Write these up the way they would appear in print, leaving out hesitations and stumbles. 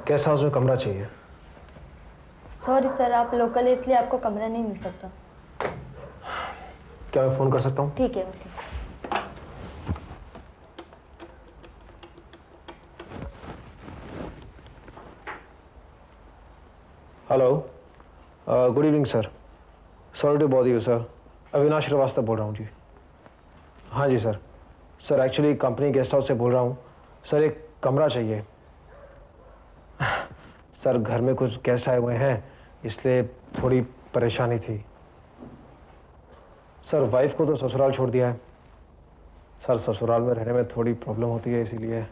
Guest house में कमरा चाहिए। सॉरी सर, आप लोकल है इसलिए आपको कमरा नहीं मिल सकता। क्या मैं फ़ोन कर सकता हूँ? ठीक है, okay. Hello, good evening sir. Sorry to bother you sir. Avinash Shrivastava बोल रहा हूँ जी। हाँ जी sir. Sir actually company guest house से बोल रहा हूँ सर, एक कमरा चाहिए। सर घर में कुछ गेस्ट आए हुए हैं इसलिए थोड़ी परेशानी थी। सर वाइफ को तो ससुराल छोड़ दिया है सर, ससुराल में रहने में थोड़ी प्रॉब्लम होती है इसीलिए।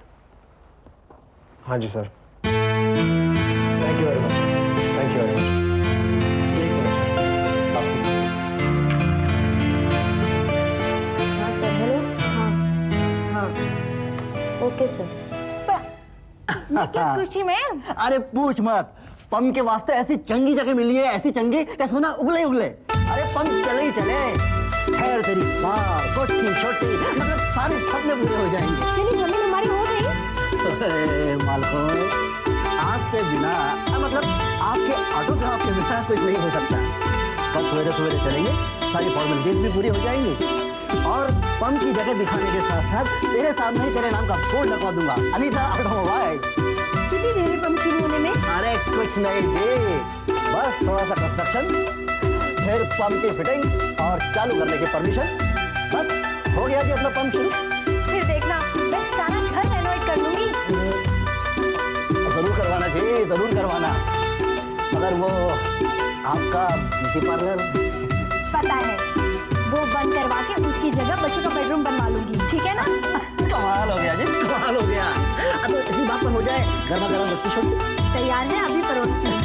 हाँ जी sir. Thank you very much, thank you very much. एक मिनट सर, आपकी। हाँ सर, हेलो। हाँ हाँ, ओके सर। किस खुशी में? अरे पूछ मत, पंप के वास्ते ऐसी चंगी जगह मिली है, ऐसी चंगी कि सोना उगले उगले। अरे पंप चले ही चले, खैर तेरी कार कोठी छोटी मतलब सारे सपने पूरे हो जाएंगे। चलिए जमीन हमारी हो गई। मालको, आपके बिना मतलब आपके ऑटोग्राफ के बिना कुछ नहीं हो सकता। कल सवेरे सवेरे चलेंगे, सारी फॉर्मेलिटीज भी पूरी हो जाएंगी और पंप की जगह दिखाने के साथ साथ तेरे सामने ही तेरे नाम का बोर्ड लगवा दूंगा, अनीता ऑटोमोबाइल। कितनी देर है पंप शुरू होने में? अरे कुछ नहीं जी, बस थोड़ा सा कंस्ट्रक्शन, फिर पंप की फिटिंग और चालू करने की परमिशन, बस हो गया जी अपना पंप शुरू। फिर देखना मैं सारा घर रेनोवेट कर लूंगी। जरूर करवाना जी, जरूर करवाना। मगर वो आपका ब्यूटी पार्लर पता है, वो बंद करवा के उसकी जगह बच्चों का बेडरूम बनवा लूंगी, ठीक है ना? कमाल हो गया जी, कमाल हो गया। अब तो इसी बात पर हो जाए, गर्मा गर्म रोटी छोटी तैयार है, अभी परोसती हूँ।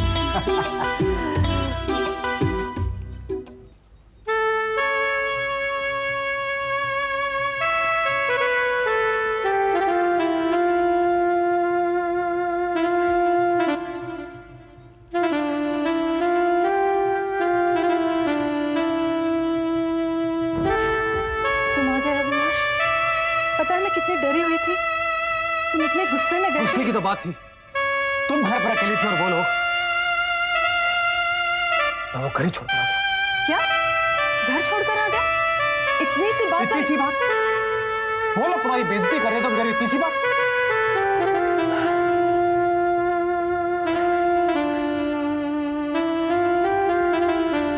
कितनी डरी हुई थी, तुम इतने गुस्से में गए। गुस्से की तो बात थी, तुम घर पर अकेली थी और वो लोग। मैं वो घर ही छोड़कर आ गया। क्या? घर छोड़कर आ गया? इतनी सी बात? इतनी सी बात? वो लोग तुम्हारी बेइज्जती कर रहे थे, तुम कह रही इतनी सी बात?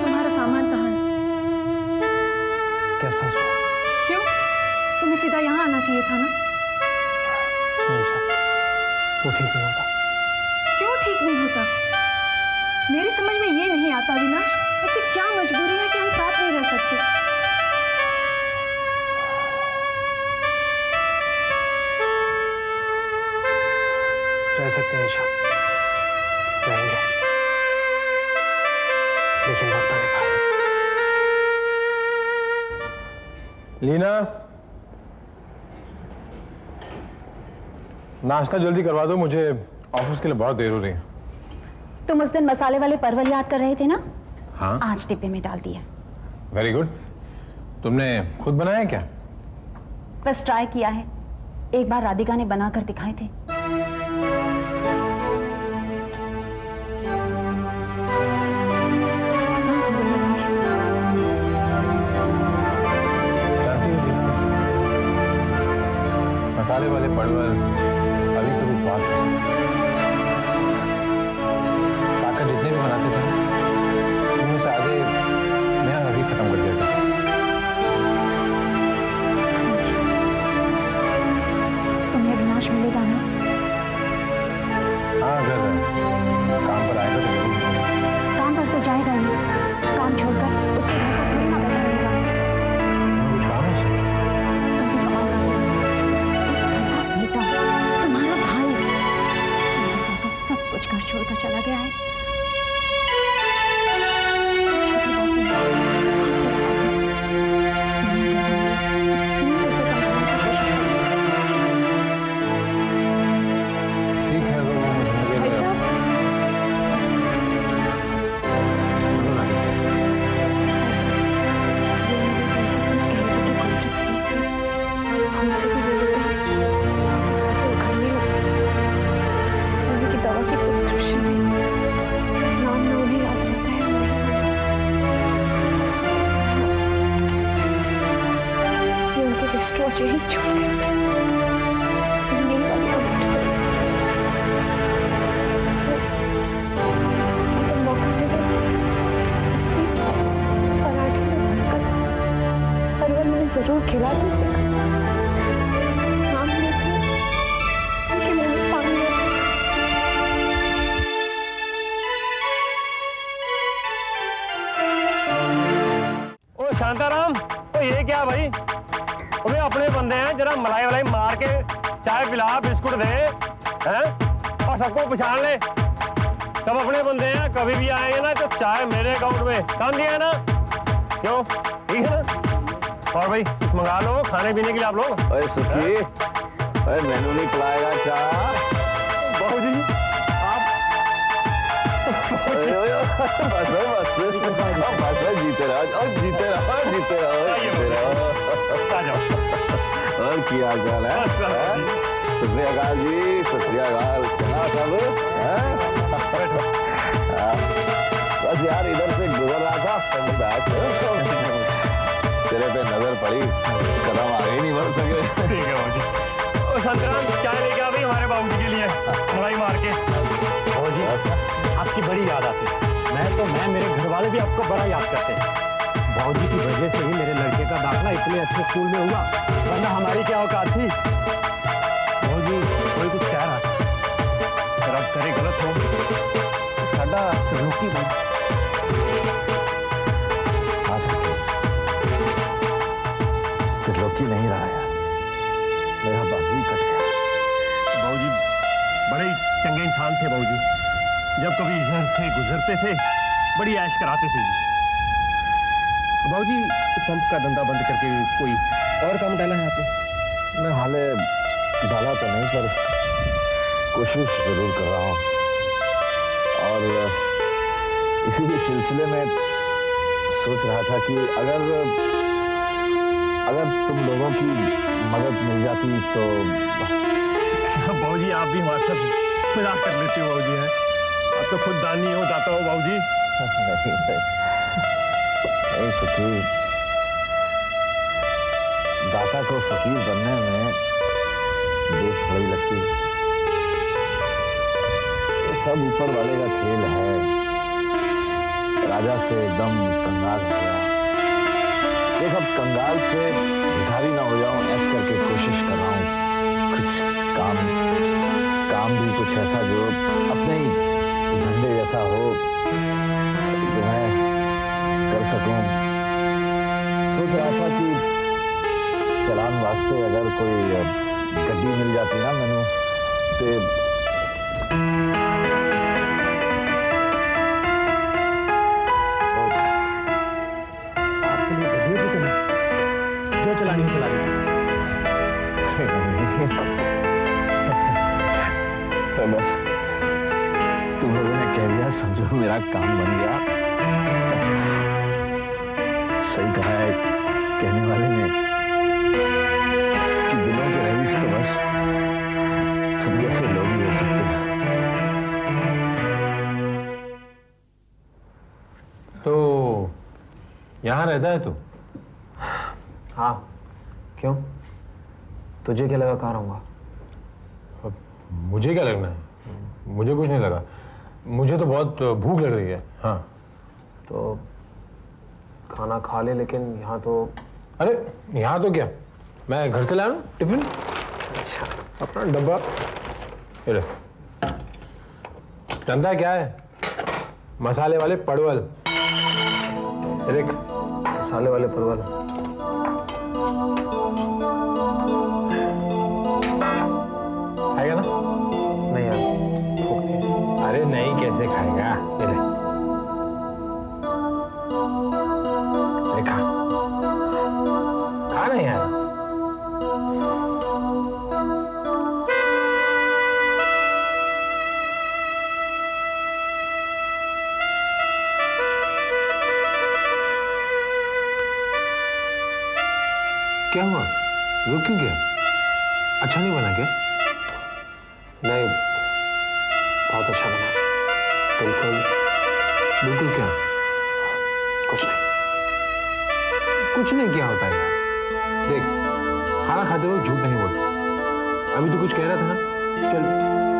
तुम्हारा सामान कहाँ है? गेस्ट हाउस में। क्यों? तुम्हें सीधा यहाँ आना चाहिए था ना? नहीं सर, वो ठीक नहीं होता। क्यों ठीक नहीं होता? मेरी समझ में ये नहीं आता अविनाश, ऐसी क्या मजबूरी है कि हम साथ नहीं रह सकते? रह सकते हैं ईशा, रहेंगे, लेकिन वक्त आने पर। लीना, नाश्ता जल्दी करवा दो, मुझे ऑफिस के लिए बहुत देर हो रही है। तुम उस दिन मसाले वाले परवल याद कर रहे थे ना? हाँ, आज डिब्बे में डाल दिया। Very good. तुमने खुद बनाया क्या? बस ट्राई किया है, एक बार राधिका ने बनाकर दिखाए थे। मसाले वाले परवल अभी कभी बात कर सकते। काका जितने भी बनाते थे उनमें से आधे मैं अभी खत्म कर दिया था। तुम्हें अविनाश मिलेगा ना? हाँ, अगर काम पर आएगा तो जरूर मिलेगा। काम पर तो जाएगा ही, काम छोड़कर उसके घर का थोड़ी ना बैठा रहेगा। कुछ काम है उसे? तुम्हें बताओ ना, इस घर का बेटा, तुम्हारा भाई, तुम्हारे काका सब कुछ घर छोड़कर चला गया है। छोटी बात नहीं है। प्लीज उसे समझाने की कोशिश करो। ठीक है, अगर वो मुझे भाई मिलेगा साहब, फूल से भी ले लेते हैं, ऐसे उखड़ने लगती है। की दवा की मुझे ही छोड़ गए थे। यही वाली कमेंट कर अगर मौका मिले तो प्लीज पराठे में भरकर परवल में जरूर खिला दीजिएगा। नाम लेते कि मैंने पानी ओ शांताराम, तो ये क्या भाई? अबे अपने बंदे हैं, जरा मलाई वलाई मार के चाय पिला, बिस्कुट दे हैं और सबको पहचान ले। सब अपने बंदे हैं, कभी भी आएंगे ना तो चाय मेरे अकाउंट में, समझ गया ना? क्यों, ठीक है ना? और भाई कुछ मंगा लो खाने पीने के लिए आप लोग। अरे सुखी, अरे मेनू नहीं पिलाएगा चाह? बहू जी आप बस जीते रहो और जीते रहो, जीते रहो, जीते रहो। आ जाओ। और क्या हाल चाल है? सत श्री अकाल जी, सत श्री अकाल। क्या सब बस यार इधर से गुजर रहा था, तेरे पे नजर पड़ी, कदम आगे नहीं बढ़ सके। ठीक है बाबू जी। ओ शांताराम, चाय लेके आ भाई हमारे बाबू जी के लिए, मलाई मार के। बाबू जी आपकी बड़ी याद आती है। मैं मेरे घर वाले भी आपको बड़ा याद करते हैं। बाबूजी की वजह से ही मेरे लड़के का दाखला इतने अच्छे स्कूल में हुआ, वरना हमारी क्या औकात थी। बाबूजी कोई कुछ कह रहा था, रब करे गलत हो, साडा रोकी बन रोकी नहीं रहा यार, मेरा बाजू कट गया। बाबूजी बड़े ही चंगे इंसान थे बाबूजी, जब कभी इधर से गुजरते थे बड़ी ऐश कराते थे। बाबूजी पंप का धंधा बंद करके कोई और काम डाला है आपने? मैं हाले डाला तो नहीं, पर कोशिश जरूर कर रहा हूँ। और इसी के सिलसिले में सोच रहा था कि अगर तुम लोगों की मदद मिल जाती तो। बाबूजी आप भी हमारे साथ मजाक कर लेते हो बाबूजी, हैं अब तो खुद दानी हो जाता हो बाबूजी। नहीं सुखी, दाता को फकीर बनने में देर थोड़ी लगती है। ये सब ऊपर वाले का खेल है। राजा से एकदम कंगाल हो गया, देख अब कंगाल से भिखारी ना हो जाऊं, ऐसा करके कोशिश कर रहा हूं। कुछ काम भी कुछ ऐसा जो अपने ही धंधे जैसा हो, जो मैं कर सकूं। सोच रहा था कि चलान वास्ते अगर कोई गड्डी मिल जाती ना मैनू तो आपके लिए गड्डी भी करना, जो चलानी है चला दीजिए। तो बस तुम लोगों ने कह दिया, समझो मेरा काम बन गया। सही कहा है कहने वाले ने कि दिलों के रईस तो बस तुम जैसे लोग ही हो सकते हैं। तो यहाँ रहता है तू? हाँ, क्यों? तुझे क्या लगा कहाँ रहूँगा? मुझे क्या लगना है? मुझे कुछ नहीं लगा, मुझे तो बहुत भूख लग रही है। हाँ तो खाना खा ले, लेकिन यहाँ तो। अरे यहाँ तो क्या, मैं घर से लाया ना टिफिन। अच्छा, अपना डब्बा ये ले। जानता है क्या है? मसाले वाले परवल। ये देख, मसाले वाले परवल। खाएगा ना? नहीं यार, भूख नहीं है। अरे नहीं, कैसे खाएगा? ये ले, ये खा, खा नहीं यार। क्या हुआ? रुक क्यों गया? अच्छा नहीं बना क्या? नहीं, बहुत अच्छा बना है। बिल्कुल बिल्कुल क्या? कुछ नहीं। कुछ नहीं क्या होता है यार। देख, खाना खाते वक्त झूठ नहीं बोलते। अभी तो कुछ कह रहा था ना, चल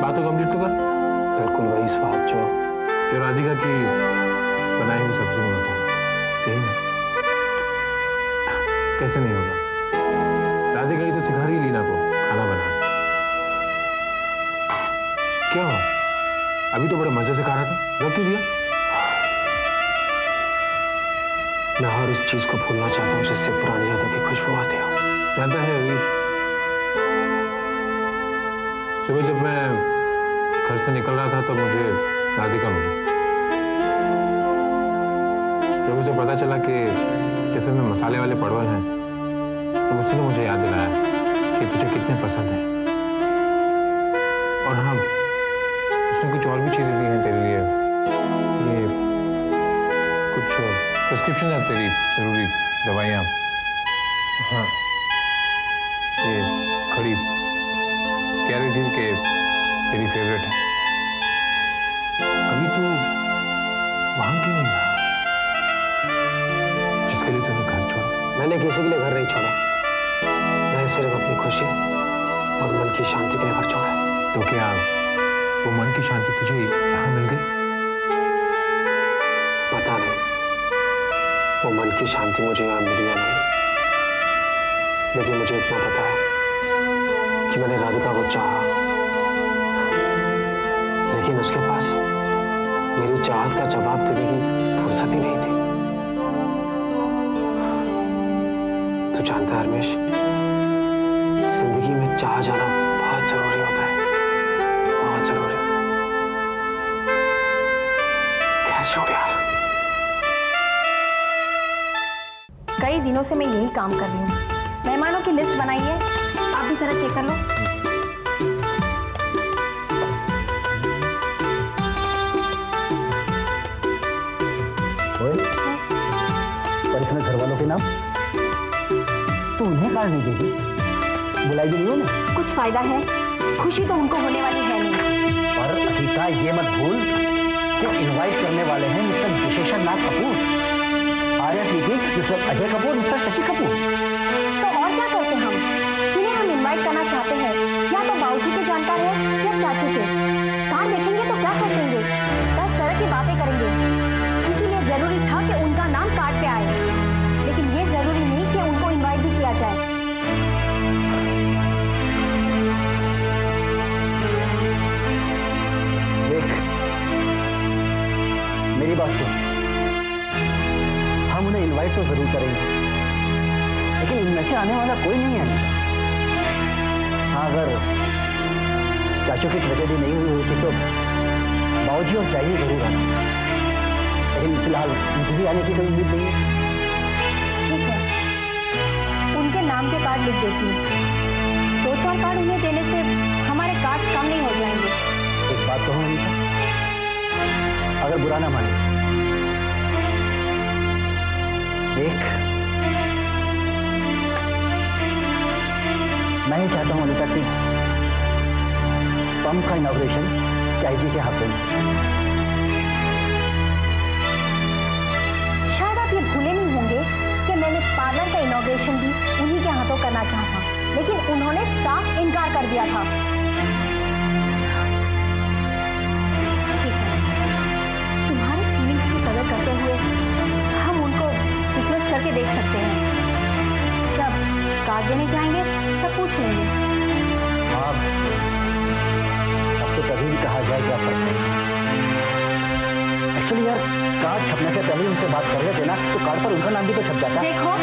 बात तो कंप्लीट तो कर। बिल्कुल वही स्वाद जो राधिका की बनाई हुई सब्जी में होता है, यही ना? कैसे नहीं होगा? राधिका ही तो सिखा रही लीना को खाना बनाना। क्या हुआ? अभी तो बड़े मजे से खा रहा था, रोक क्यों दिया? मैं हर उस चीज को भूलना चाहता हूँ जिससे पुरानी यादों की खुशबू आती हो। जानता है अभी सुबह जब मैं घर से निकल रहा था तो मुझे राधिका मिली। जब उसे पता चला कि टिफिन में मसाले वाले परवल हैं तो उसने मुझे याद दिलाया कि तुझे कितने पसंद है। और हाँ, उसने कुछ और भी चीजें दी हैं तेरे लिए। ये कुछ प्रिस्क्रिप्शन है तेरी जरूरी दवाइयाँ। हाँ, ये खड़ी कह रही थी कि तेरी फेवरेट है। अभी तू वहां क्यों नहीं गया जिसके लिए तूने घर छोड़ा? मैंने किसी के लिए घर नहीं छोड़ा, मैंने सिर्फ अपनी खुशी और मन की शांति के लिए घर छोड़ा है। तो क्या वो मन की शांति तुझे यहाँ मिल गई? पता नहीं वो मन की शांति मुझे यहाँ मिली या नहीं, लेकिन मुझे इतना पता है कि मैंने राधिका को चाहा, लेकिन उसके पास मेरी चाहत का जवाब देने की फुर्सत ही नहीं थी। तू जानता है रमेश, जिंदगी में चाह जाना बहुत जरूरी होता है, बहुत जरूरी। खैर छोड़ यार। कई दिनों से मैं यही काम कर रही हूँ। मेहमानों की लिस्ट बनाई है, आप भी जरा चेक कर लो। पर इसमें घर वालों के नाम तो उन्हें कार्ड नहीं देगी, बुलाई भी नहीं हो ना। कुछ फायदा है, खुशी तो उनको होने वाली है नहीं। और अनीता ये मत भूल कि इनवाइट करने वाले हैं मिस्टर विशेषण नाथ कपूर, आर्या सीधी, मिस्टर अजय कपूर, मिस्टर शशि कपूर। तो और क्या करते हम? जिन्हें हम इनवाइट करना चाहते हैं या तो बाबूजी के जानकार है या चाचू के। कार्ड देखेंगे तो क्या सोचेंगे? 10 तरह की बातें करेंगे। इसीलिए जरूरी था कि उनका नाम कार्ड पे आए, लेकिन ये जरूरी नहीं कि उनको इनवाइट भी किया जाए। देख मेरी बात सुन, हम उन्हें इनवाइट तो जरूर करेंगे, लेकिन इनमें से आने वाला कोई नहीं है। हाँ, अगर चाचू की ट्रेजेडी नहीं हुई होती तो बाबूजी और चाहिए जरूर आना, लेकिन फिलहाल मुझे भी आने की कोई उम्मीद नहीं है। ठीक है, उनके नाम के कार्ड लिख देती हूँ। 2-4 कार्ड उन्हें देने से हमारे कार्ड कम नहीं हो जाएंगे। एक बात कहूँ अनीता, अगर बुरा ना माने, देख मैं ही चाहता हूँ अनीता कि पंप का इनॉग्रेशन चाय जी के हाथों में। शायद आप ये भूले नहीं होंगे कि मैंने पार्लर का इनॉग्रेशन भी उन्हीं के हाथों करना चाहा, लेकिन उन्होंने साफ इनकार कर दिया था। ठीक है, तुम्हारी फीलिंग्स की कदर करते हुए हम उनको रिक्वेस्ट करके देख सकते हैं। जब कार्ड देने जाएंगे तब पूछ लेंगे। अब तो कभी भी कहा जाए क्या फर्क नहीं। एक्चुअली यार, कार्ड छपने से पहले उनसे बात कर लेते ना तो कार्ड पर उनका नाम भी तो छप जाता। देखो,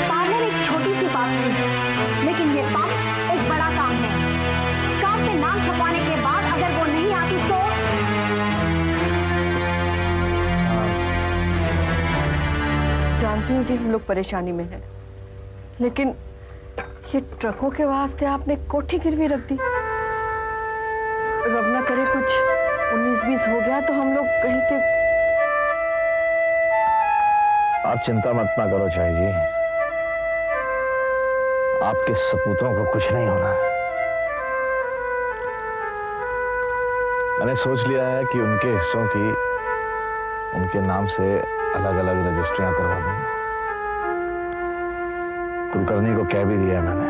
पार्लर एक छोटी सी बात है, लेकिन ये पंप एक बड़ा काम है। कार्ड पे नाम छपवाने के बाद अगर वो नहीं आती तो जानती हूँ जी हम लोग परेशानी में हैं, लेकिन ये ट्रकों के वास्ते आपने कोठी गिरवी रख दी। रब ना करे कुछ 19-20 हो गया तो हम लोग कहीं के। आप चिंता मत ना करो चाय जी, आपके सपूतों को कुछ नहीं होना है। मैंने सोच लिया है कि उनके हिस्सों की उनके नाम से अलग अलग रजिस्ट्रियां करवा दूंगा। कुलकर्णी को कह भी दिया है मैंने,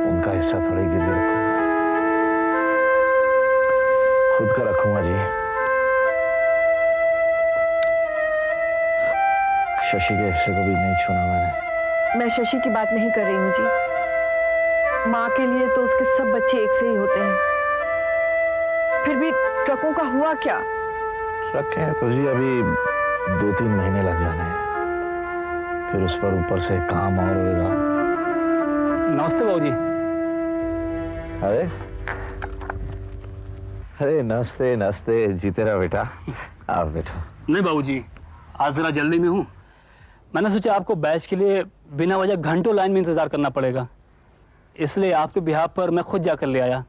उनका हिस्सा थोड़ी गिरवी रखूंगा, खुद का रखूंगा जी। शशि के हिस्से को भी नहीं छूना मैंने। मैं शशि की बात नहीं कर रही हूँ जी। माँ के लिए तो उसके सब बच्चे एक से ही होते हैं। फिर भी ट्रकों का हुआ क्या? ट्रक है तो जी अभी 2-3 महीने लग जाने हैं, फिर उस पर ऊपर से काम और होगा। नमस्ते बाबूजी। अरे अरे नमस्ते नमस्ते, जीते रहो बेटा, आप बैठो। नहीं बाबूजी, आज जरा जल्दी में हूँ। मैंने सोचा आपको बैच के लिए बिना वजह घंटों लाइन में इंतजार करना पड़ेगा, इसलिए आपके बिहाफ पर मैं खुद जाकर ले आया।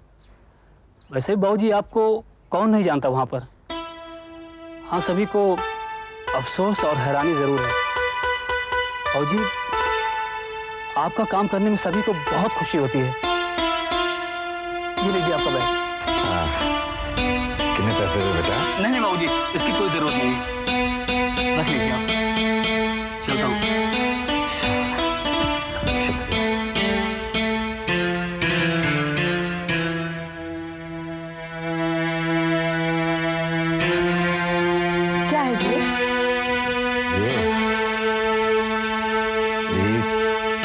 वैसे भी बाबूजी आपको कौन नहीं जानता वहाँ पर। हाँ, सभी को अफसोस और हैरानी जरूर है। बाबूजी, आपका काम करने में सभी को बहुत खुशी होती है। ये लीजिए आपका बैग। कितने पैसे दे बेटा? नहीं बाबूजी, इसकी कोई जरूरत नहीं, रख लीजिए आप। चलता हूँ। क्या है जी? ये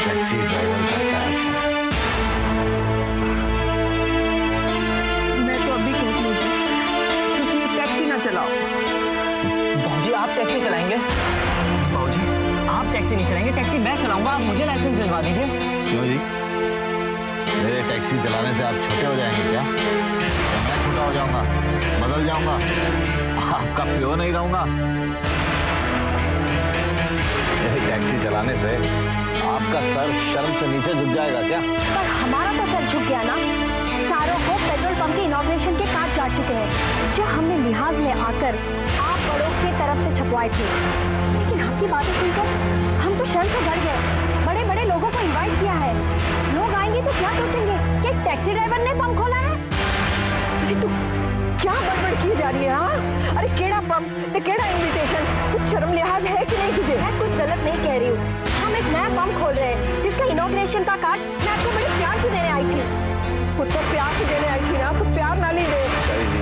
टैक्सी ड्राइवर का टैग है। मैं तो अभी कहती हूँ जी, क्योंकि ये टैक्सी ना चलाओ। बाबूजी आप टैक्सी चलाएंगे? बाबूजी आप टैक्सी नहीं चलाएंगे, टैक्सी मैं चलाऊंगा, आप मुझे लाइसेंस दिलवा दीजिए। क्यों जी? मेरे टैक्सी चलाने से आप छोटे हो जाएंगे क्या? तो मैं छोटा हो जाऊंगा, बदल जाऊंगा, आपका प्यो नहीं रहूंगा। मेरी टैक्सी चलाने से आपका सर शर्म से नीचे झुक जाएगा क्या? पर हमारा तो सर झुक गया ना। सारों को पेट्रोल पंप के इनॉग्रेशन के कार्ड जा चुके हैं, जो हमने लिहाज में आकर आप बड़ों की तरफ से छपवाए थे। लेकिन आपकी बातें सुनकर हम तो शर्म से डर गए। बड़े बड़े लोगों को इनवाइट किया है, लोग आएंगे तो क्या सोचेंगे कि एक टैक्सी ड्राइवर ने पंप खोला है। अरे तू क्या बड़बड़ की जा रही है? हाँ, अरे केड़ा पंप ते केड़ा इनविटेशन, कुछ शर्म लिहाज है कि नहीं तुझे? मैं कुछ गलत नहीं कह रही हूँ। हम एक नया पंप खोल रहे हैं, जिसका इनॉग्रेशन का कार्ड मैं आपको बड़े प्यार से देने आई थी। खुद तो प्यार से देने आई थी ना, तो प्यार ना ली दे। सही जी,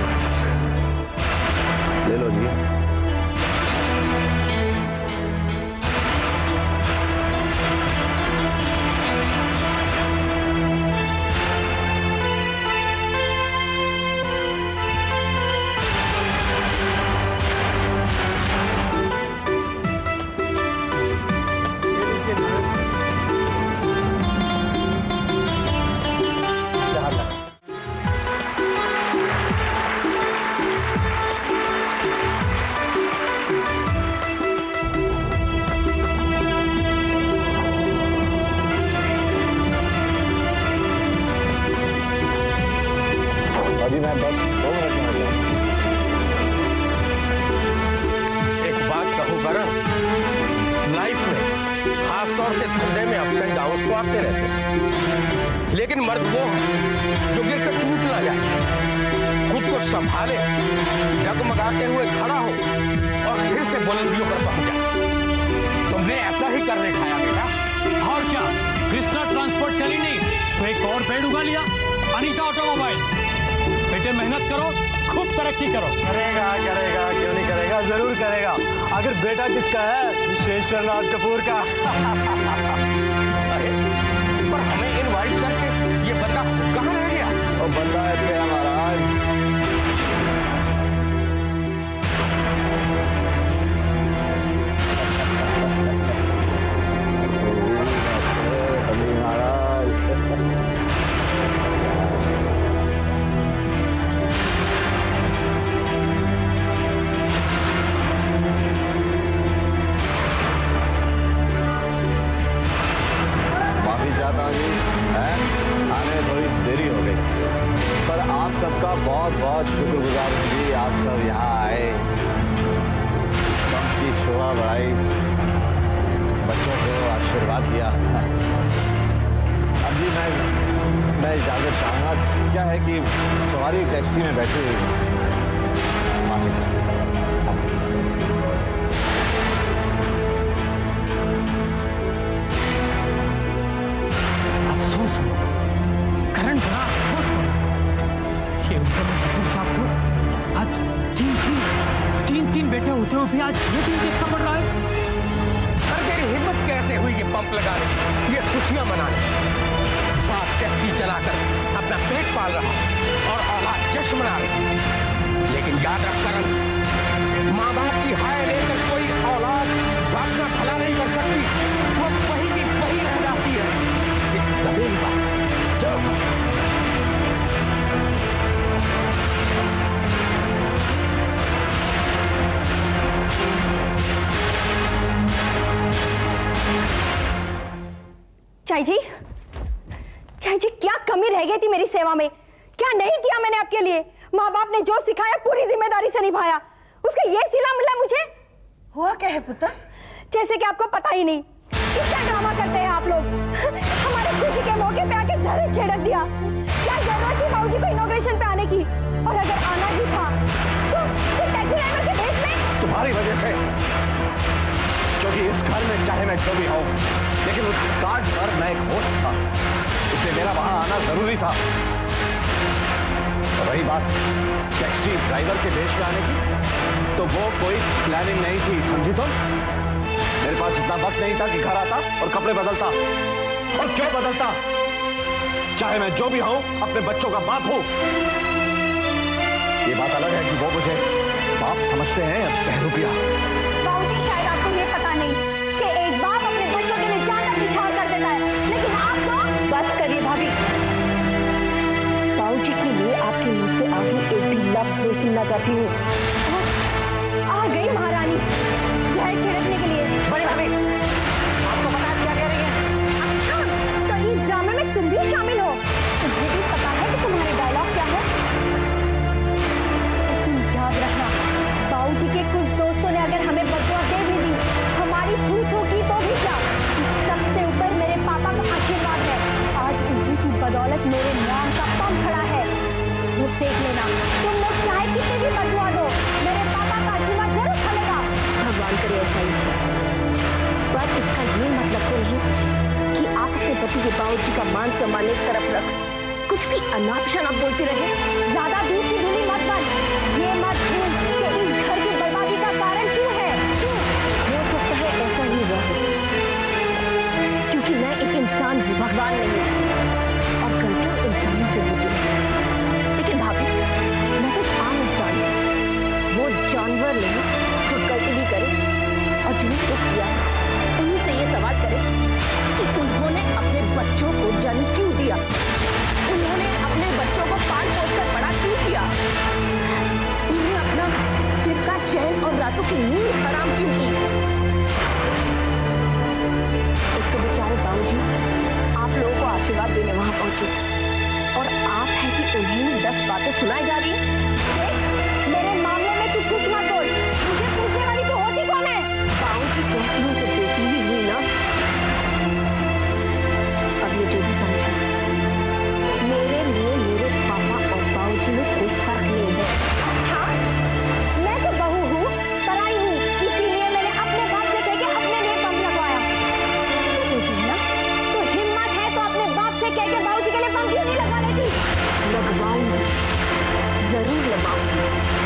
ले लो जी। अभी मैं बस 2 मिनट में हो जाऊंगा। एक बात कहूं करण, लाइफ में खासतौर से धंधे में अप्स एंड डाउन्स तो आते रहते हैं, लेकिन मर्द वो है जो गिर कर टूट ना जाए, खुद को संभाले, डगमगाते हुए खड़ा हो और फिर से बुलंदियों पर पहुंच जाए। तुमने ऐसा ही कर दिखाया बेटा। और क्या, कृष्णा ट्रांसपोर्ट चली नहीं तो एक और पेड़ उगा लिया, अनीता ऑटोमोबाइल। बेटे मेहनत करो, खूब तरक्की करो। करेगा करेगा, क्यों नहीं करेगा, जरूर करेगा। अगर बेटा किसका है? विशेश्वर राज कपूर का। अरे पर हमें इनवाइट करके ये बंदा कहाँ रह गया? और बंदा है क्या महाराज? सबका बहुत बहुत शुक्रगुजार हूँ जी, आप सब यहाँ आए, पंप की शोभा बढ़ाई, बच्चों को आशीर्वाद दिया। अब जी मैं इजाजत चाहूँगा। क्या है कि सवारी टैक्सी में बैठी हुई माफी चाहूँगा। बेटे होते हुए भी आज ये दिन देखना पड़ रहा है। अरे तेरी हिम्मत कैसे हुई ये पंप लगाने, ये खुशियां मनाने? बाप टैक्सी चलाकर अपना पेट पाल रहा और औलाद जश्न मना रही। लेकिन याद रख करण, माँ बाप की हाय लेकर कोई औलाद बाप का भला नहीं कर सकती। वो वही की वही रह जाती है। इस जमीन पर चलो। चाई जी, चाई जी, क्या कमी रह गई थी मेरी सेवा में? क्या नहीं किया मैंने आपके लिए? माँ बाप ने जो सिखाया पूरी जिम्मेदारी से निभाया, उसका ये सिला मिला मुझे? हुआ क्या है पुत्र? जैसे कि आपको पता ही नहीं, कितना ड्रामा करते हैं आप लोग। हमारे खुशी के मौके पे आके जहर छिड़क दिया। क्या जरूरत थी बाबूजी को इनॉग्रेशन पे आने की? और अगर आना ही था तो टैक्सी ड्राइवर के भेष में। तुम्हारी वजह से, क्योंकि इस घर में चाहे मैं जो भी हूं, लेकिन उस कार्ड पर मैं एक होस्ट था, इसलिए मेरा वहां आना जरूरी था। और रही बात टैक्सी ड्राइवर के देश में आने की, तो वो कोई प्लानिंग नहीं थी, समझी तुम? मेरे पास इतना वक्त नहीं था कि घर आता और कपड़े बदलता। और क्यों बदलता? चाहे मैं जो भी हूं, अपने बच्चों का बाप हूं। ये बात अलग है कि वो मुझे बाप समझते हैं या बहरूपिया। बाबूजी, शायद आपको ये पता नहीं कि एक बाप अपने बच्चों के लिए जान तक निछावर कर देता है, लेकिन आप तो। बस करिए भाभी। बाबूजी के लिए आपके मुंह से आगे एक भी लफ्ज नहीं सुनना चाहती हूँ। आ गई महारानी जहर छिड़कने के लिए। बड़ी भाभी, आपको पता है क्या कह रही है? अच्छा, तो इस ड्रामे में तुम भी शामिल हो? तुझे भी पता है कि तुम्हारे डायलॉग क्या है? तुम याद रखना, बाबूजी के कुछ दोस्तों ने अगर हमें बदुआ दे भी दी, हमारी थू की तो भी क्या, सबसे ऊपर मेरे पापा का आशीर्वाद है। आज उन्हीं की बदौलत मेरे नाम का पंप खड़ा है। वो देख लेना, तुम लोग चाहे कितने भी बदुआ दो, मेरे पापा का आशीर्वाद जरूर फलेगा। भगवान करे ऐसा ही। पर इसका ये मतलब तो नहीं कि आप अपने पति के बाबूजी का मान सम्मान एक तरफ रख कुछ भी अनाप शनाप बोलती रहे। ज्यादा दूध की धुली मत बन। ये मत भूल कि इस घर की बर्बादी का कारण तू है। हो सकता है ऐसा ही हुआ है, क्योंकि मैं एक इंसान हूँ, भगवान नहीं, और गलतियां इंसानों से होती है। लेकिन भाभी, मैं तो आम इंसान हूँ, वो जानवर नहीं जो गलती भी करे और जिन्हें दुख किया उन्हीं से ये सवाल करे कि उन्होंने अपने बच्चों को जन्म क्यों दिया, उन्होंने अपने बच्चों को पाल पोस कर बड़ा क्यों किया, उन्हें अपना दिन का चैन और रातों की नींद हराम क्यों की। एक तो बेचारे बाबूजी आप लोगों को आशीर्वाद देने वहां पहुंचे, और आप है कि उन्हें 10 बातें सुनाई जा रही है। मेरे मामले में तू कुछ मत बोल, मुझे पूछने वाली तो होती कौन है? बाबूजी कहती हूँ तो बेटी ही हुई ना। अब ये जो भी समझो, मेरे लिए मेरे पापा और बाबूजी में कोई फर्क नहीं है। अच्छा, मैं तो बहू हूँ, पराई हूँ, इसीलिए मैंने अपने बाप से कह के अपने लिए पंप लगवाया। तो बेटी ना, तो हिम्मत है तो अपने बाप से कह के बाबूजी के लिए पंप क्यों नहीं लगवा लेती? लगवाऊंगी, जरूर लगवाऊंगी।